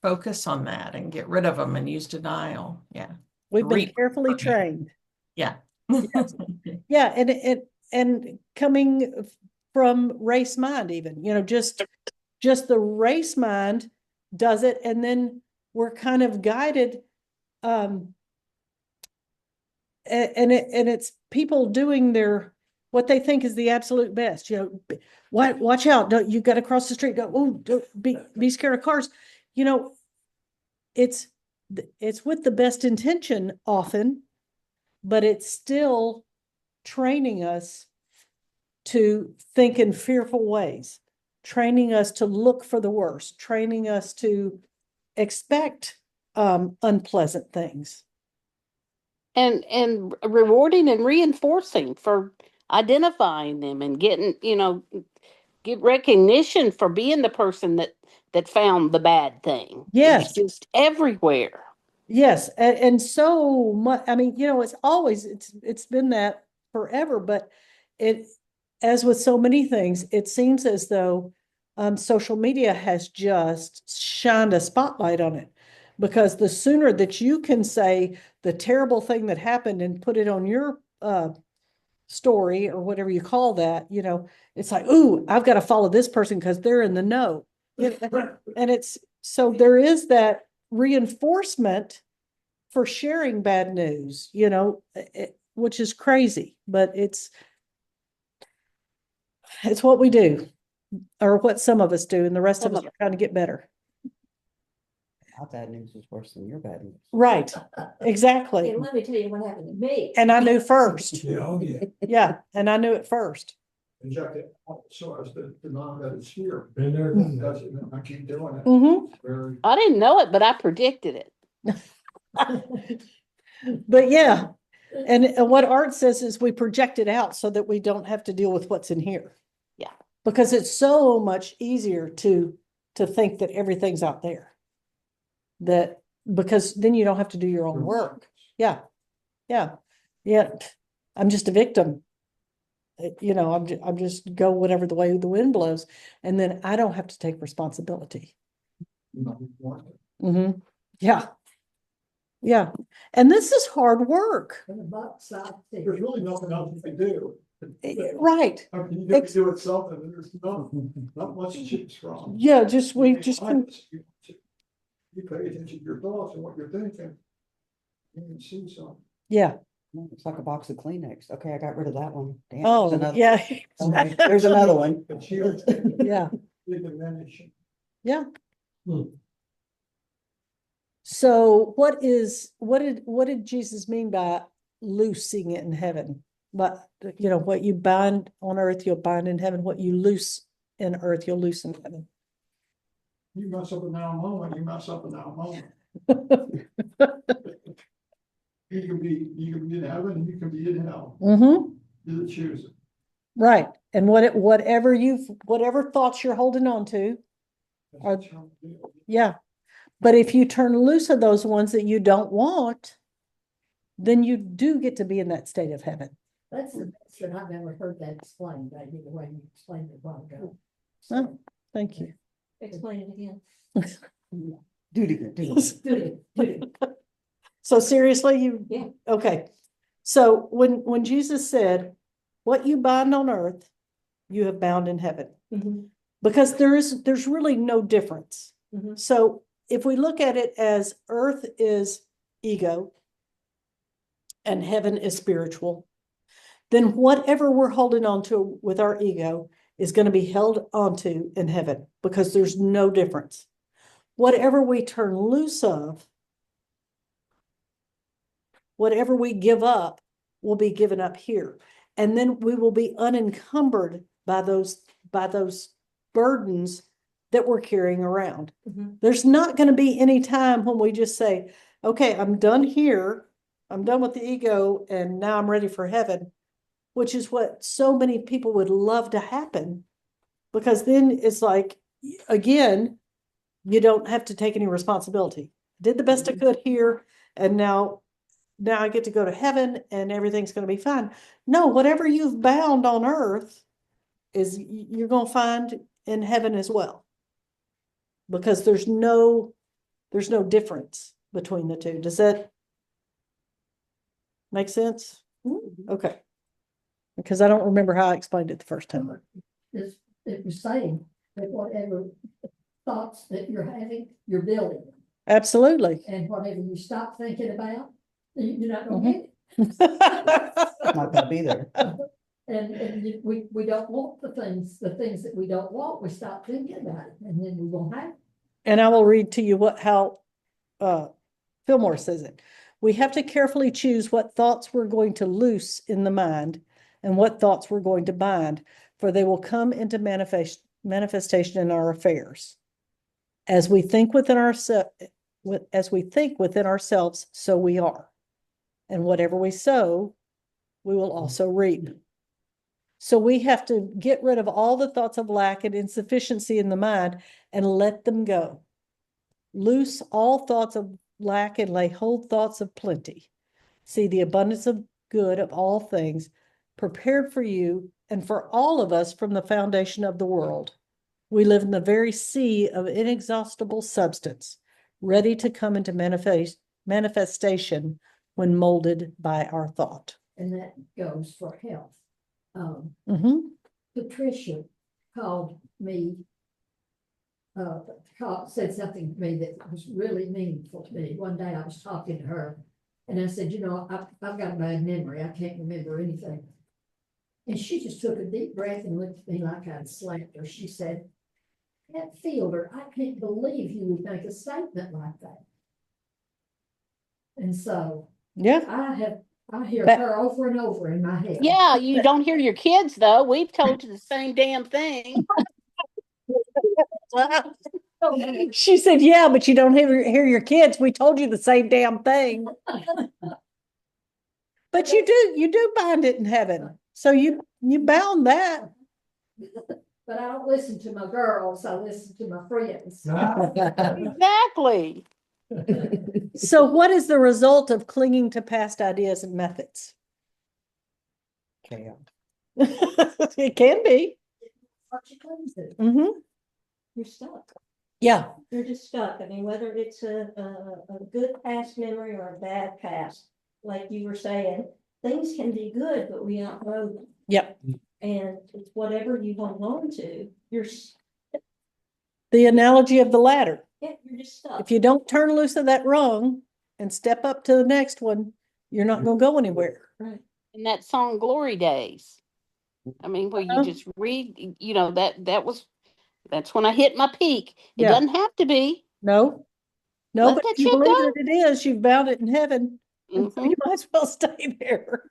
focus on that and get rid of them and use denial. Yeah. We've been Re- carefully trained. Yeah. Yeah, and coming from race mind, even, just the race mind does it, and then we're kind of guided. And it's people doing what they think is the absolute best. Watch out! Don't, you got to cross the street. Don't be scared of cars. It's with the best intention often, but it's still training us to think in fearful ways, training us to look for the worst, training us to expect unpleasant things. And rewarding and reinforcing for identifying them and getting, get recognition for being the person that found the bad thing. Yes. It's just everywhere. Yes, and so much. I mean, it's always it's been that forever, but as with so many things, it seems as though social media has just shined a spotlight on it, because the sooner that you can say the terrible thing that happened and put it on your story or whatever you call that, it's like, ooh, I've got to follow this person because they're in the know. And it's so there is that reinforcement for sharing bad news, which is crazy, but it's what we do, or what some of us do, and the rest of us are trying to get better. Our bad news is worse than your bad news. Right, exactly. And let me tell you what happened to me. And I knew first. Yeah, oh, yeah. Yeah, and I knew it first. Inject it so as to deny that it's here. Been there, And that's it. I keep doing it. Mm-hmm. Very. I didn't know it, but I predicted it. But yeah, and what Art says is we project it out so that we don't have to deal with what's in here. Yeah. Because it's so much easier to think that everything's out there. Because then you don't have to do your own work. Yeah. Yeah. Yeah. I'm just a victim. I'm just go whatever the way the wind blows, and then I don't have to take responsibility. Mm-hmm. Yeah. Yeah. And this is hard work. And the buck stopped there. There's really nothing else you can do. Right. I mean, you have to do it something, and there's not much to choose from. Yeah, we just can. You pay attention to your thoughts and what you're thinking. You can see something. Yeah. It's like a box of Kleenex. Okay, I got rid of that one. Damn, Oh, there's another. yeah. Okay, there's another one. It's here. Yeah. Big diminish. Yeah. Hmm. So what did Jesus mean by loosing it in heaven? But what you bind on earth, you'll bind in heaven. What you loose in earth, you'll loose in heaven. You mess up a now moment, you mess up a now moment. You can be in heaven and you can be in hell. Mm-hmm, You choose it. right. And whatever thoughts you're holding on to, Are- That's how it is. yeah. But if you turn loose of those ones that you don't want, then you do get to be in that state of heaven. That's the best that I've ever heard that explained, but the way you explained it a while ago. Oh, thank you. Explain it again. Do it again, do it again. Do it. So seriously, you? Yeah. Okay. So when Jesus said, what you bind on earth, you have bound in heaven. Mhm. Because there's really no difference. Mhm. So if we look at it as earth is ego and heaven is spiritual, then whatever we're holding on to with our ego is going to be held onto in heaven because there's no difference. Whatever we turn loose of, whatever we give up will be given up here. And then we will be unencumbered by those burdens that we're carrying around. Mhm. There's not going to be any time when we just say, okay, I'm done here. I'm done with the ego and now I'm ready for heaven, which is what so many people would love to happen. Because then it's like, again, you don't have to take any responsibility. Did the best I could here, and now I get to go to heaven and everything's going to be fine. No, whatever you've bound on earth is you're going to find in heaven as well. Because there's no difference between the two. Does that make sense? Okay. Because I don't remember how I explained it the first time. It was saying that whatever thoughts that you're having, you're building. Absolutely. And whatever you stop thinking about, you're not gonna get Not gonna be there. it. We don't want the things that we don't want, we stop thinking about it, and then we won't have it. And I will read to you how Fillmore says it. We have to carefully choose what thoughts we're going to loose in the mind and what thoughts we're going to bind, for they will come into manifestation in our affairs. As we think within ourselves, so we are. And whatever we sow, we will also reap. So we have to get rid of all the thoughts of lack and insufficiency in the mind and let them go. Loose all thoughts of lack and lay hold thoughts of plenty. See the abundance of good of all things prepared for you and for all of us from the foundation of the world. We live in the very sea of inexhaustible substance, ready to come into manifestation when molded by our thought. And that goes for health. Mhm. Patricia called me, said something to me that was really meaningful to me. One day I was talking to her and I said, I've got a bad memory. I can't remember anything. And she just took a deep breath and looked at me like I'd slapped her. She said, "Pat Fielder, I can't believe you would make a statement like that." And so Yeah. I hear But- her over and over in my head. Yeah, you don't hear your kids though. We've told you the same damn thing. She said, yeah, but you don't hear your kids. We told you the same damn thing. But you do bind it in heaven. So you bound that. But I don't listen to my girls, I listen to my friends. Exactly. So what is the result of clinging to past ideas and methods? Chaos. It can be. What you cleanse it. Mm-hmm. You're stuck. Yeah. You're just stuck. I mean, whether it's a good past memory or a bad past, like you were saying, things can be good, but we outgrow them. Yep. And it's whatever you hold on to, The analogy of the ladder. you're just stuck. If you don't turn loose of that rung and step up to the next one, you're not going to go anywhere. Right. And that song Glory Days. I mean, where you just read, that's when I hit my peak. It Yeah. doesn't have to be. No, Let but that if you shit believe go. that it is, you've bound it in heaven. And so Mhm. you might as well stay there.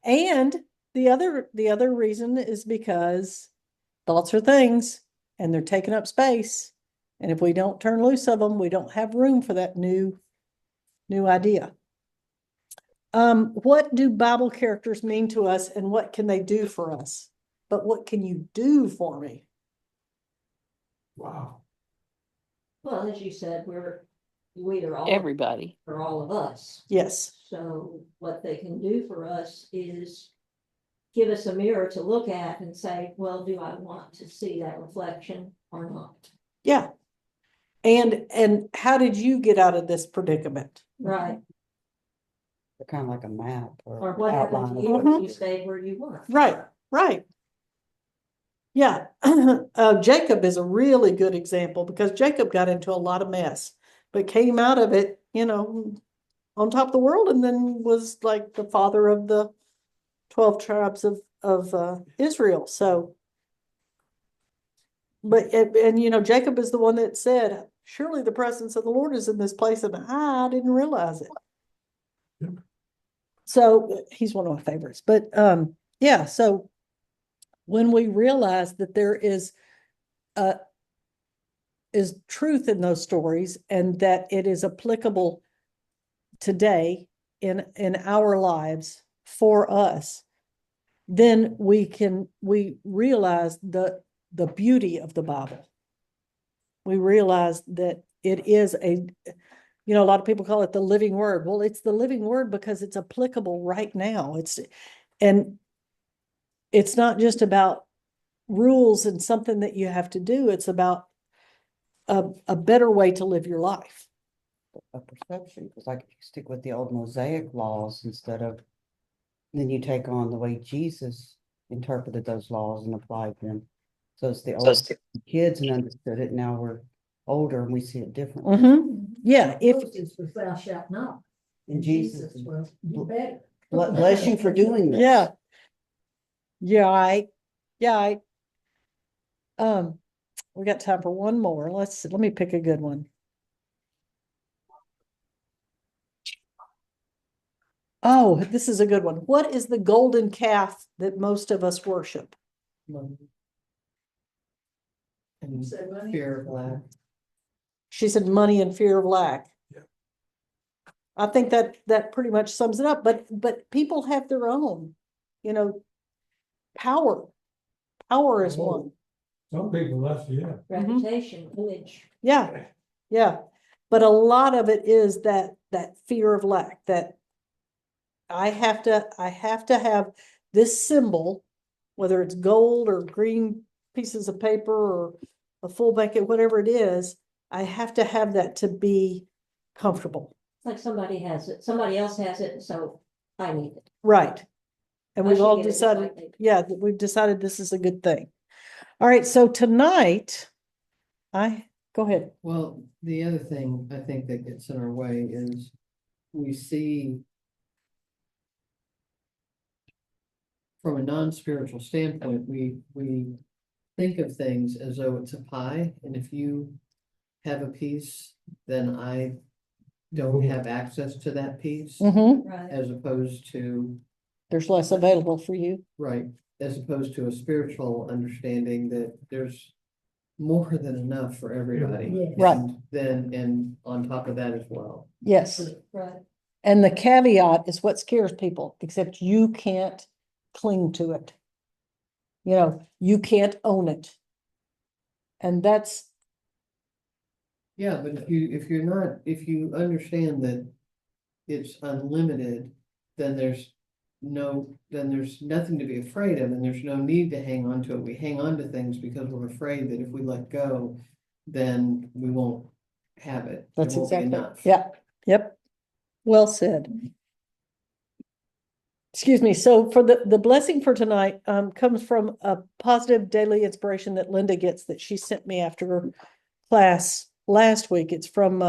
And the other reason is because thoughts are things. and they're taking up space. And if we don't turn loose of them, we don't have room for that new idea. What do Bible characters mean to us and what can they do for us? But what can you do for me? Wow. Well, as you said, we are all, Everybody. for all of us. Yes. So what they can do for us is give us a mirror to look at and say, well, do I want to see that reflection or not? Yeah. And how did you get out of this predicament? Right. Kind of like a map Or or what happened outline. to you Mhm. if you stayed where you were? Right, right. Yeah, Jacob is a really good example because Jacob got into a lot of mess, but came out of it, on top of the world, and then was like the father of the 12 tribes of Israel. So, but Jacob is the one that said, "Surely the presence of the Lord is in this place," and I didn't realize it. Yep. So he's one of my favorites. But yeah, so when we realize that there is truth in those stories and that it is applicable today in our lives for us, then we realize the beauty of the Bible. We realize that it is a lot of people call it the living word. Well, it's the living word because it's applicable right now. And it's not just about rules and something that you have to do. It's about a better way to live your life. A perception, because like if you stick with the old Mosaic laws instead of, then you take on the way Jesus interpreted those laws and applied them. So it's the old kids and understood it. Now we're older and we see it differently. Mm-hmm. Yeah, if Moses was thou shalt not. And Jesus, was, you better. bless you for doing this. yeah. We got time for one more. Let me pick a good one. Oh, this is a good one. What is the golden calf that most of us worship? And Say money? fear of lack. She said money and fear of lack. Yeah. I think that pretty much sums it up, but people have their own, power. Power is one. Some people, that's, yeah. Reputation, image. Yeah, yeah. But a lot of it is that fear of lack, that I have to have this symbol, whether it's gold or green pieces of paper or a full blanket, whatever it is, I have to have that to be comfortable. It's like somebody has it, somebody else has it, so I need it. Right. And I we've should all get it just decided, like they do. yeah, that we've decided this is a good thing. All right, so tonight, go ahead. Well, the other thing I think that gets in our way is we see from a non-spiritual standpoint, we think of things as though it's a pie, and if you have a piece, then I don't have access to that piece, Mm-hmm. Right. as opposed to, There's less available for you. right, as opposed to a spiritual understanding that there's more than enough for everybody. Yeah. Right. And then, and on top of that as well. Yes. Right. And the caveat is what scares people, except you can't cling to it. You can't own it. And that's, Yeah, but if you understand that it's unlimited, then there's nothing to be afraid of, and there's no need to hang on to it. We hang on to things because we're afraid that if we let go, then we won't have it. that's It won't be exactly, enough. yeah, yep. Well said. Excuse me. So for the blessing for tonight comes from a positive daily inspiration that Linda gets that she sent me after her class last week. It's from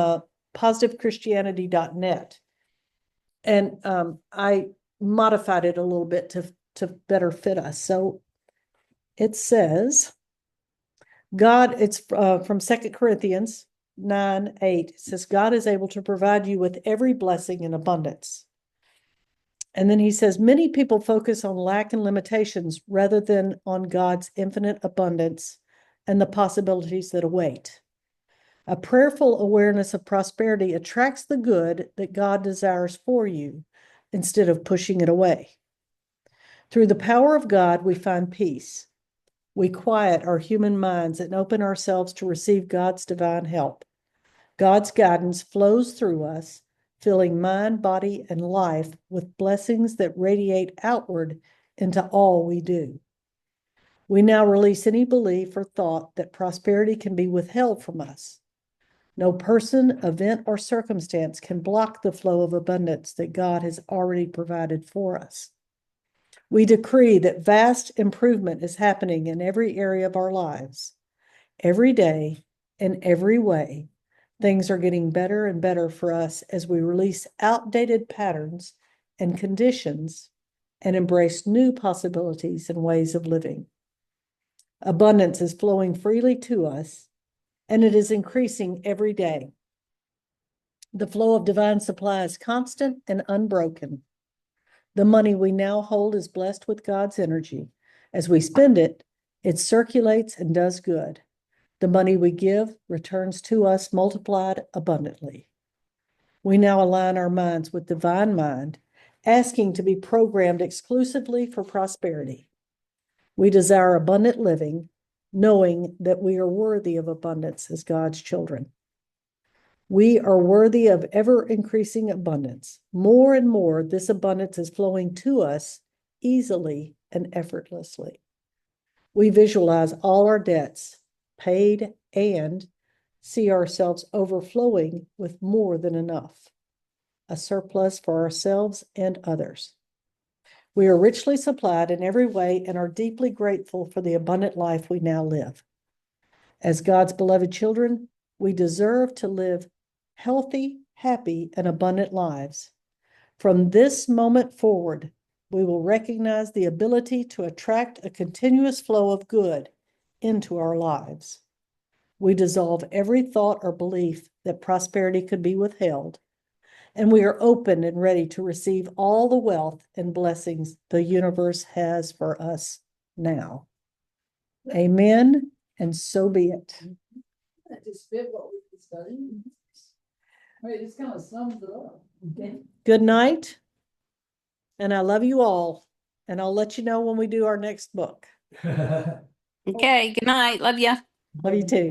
positivechristianity.net. And I modified it a little bit to better fit us. So it says, it's from 2 Corinthians 9:8. It says, God is able to provide you with every blessing in abundance. And then he says, many people focus on lack and limitations rather than on God's infinite abundance and the possibilities that await. A prayerful awareness of prosperity attracts the good that God desires for you instead of pushing it away. Through the power of God, we find peace. We quiet our human minds and open ourselves to receive God's divine help. God's guidance flows through us, filling mind, body, and life with blessings that radiate outward into all we do. We now release any belief or thought that prosperity can be withheld from us. No person, event, or circumstance can block the flow of abundance that God has already provided for us. We decree that vast improvement is happening in every area of our lives. Every day, in every way, things are getting better and better for us as we release outdated patterns and conditions and embrace new possibilities and ways of living. Abundance is flowing freely to us, and it is increasing every day. The flow of divine supply is constant and unbroken. The money we now hold is blessed with God's energy. As we spend it, it circulates and does good. The money we give returns to us multiplied abundantly. We now align our minds with divine mind, asking to be programmed exclusively for prosperity. We desire abundant living, knowing that we are worthy of abundance as God's children. We are worthy of ever-increasing abundance. More and more, this abundance is flowing to us easily and effortlessly. We visualize all our debts paid and see ourselves overflowing with more than enough, a surplus for ourselves and others. We are richly supplied in every way and are deeply grateful for the abundant life we now live. As God's beloved children, we deserve to live healthy, happy, and abundant lives. From this moment forward, we will recognize the ability to attract a continuous flow of good into our lives. We dissolve every thought or belief that prosperity could be withheld, and we are open and ready to receive all the wealth and blessings the universe has for us now. Amen, and so be it. That just fit what we've been studying. I mean, it just kind of sums it up. Good night, and I love you all, and I'll let you know when we do our next book. Okay, good night. Love ya. Love you too.